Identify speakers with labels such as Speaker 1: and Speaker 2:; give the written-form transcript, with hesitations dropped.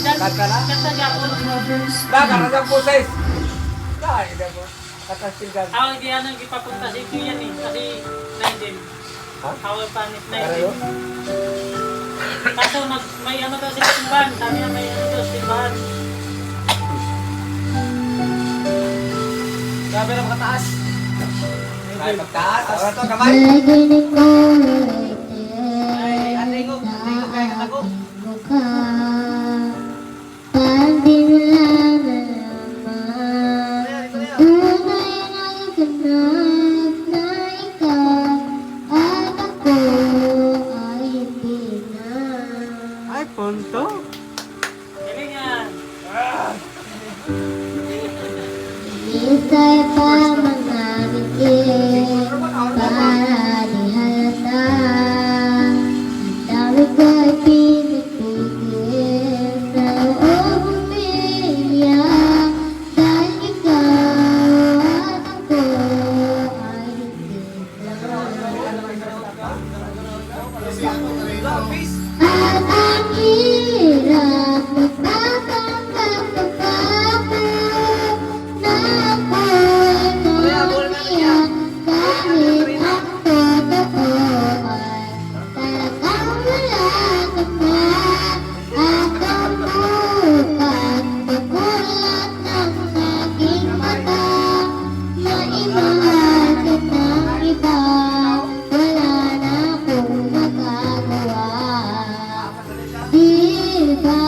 Speaker 1: Kata na?
Speaker 2: Kata gapon.
Speaker 1: Karang poses. Dahil ako. Katastigan.
Speaker 2: Awal kaya nang ipapunta si Kuya ni. Kasi Nigel.
Speaker 1: Ha?
Speaker 2: Awal panik
Speaker 1: Karalo?
Speaker 2: Nigel. Kaso may ano daw sila simbahan. Sabi na may ano daw simbahan.
Speaker 1: Sabi na makataas. Ay, pagtaas. Ano ito, kamay? Ay, atingog. Atingog kaya katagog.
Speaker 3: Ay, punto.
Speaker 2: Galingan.
Speaker 4: Isa'y pamangangiti para di halata. Ang dami ko'y pinipigil sa loob umiiyak. Dahil ikaw at ako ay hindi at ang hirap magpapanggap ako na ako'y maiyak kahit ang totoo ay talagang wala ka pa. At ang bukas pagkulat ng aking mata, maimahal kitang iba, wala na akong magagawa. Di ba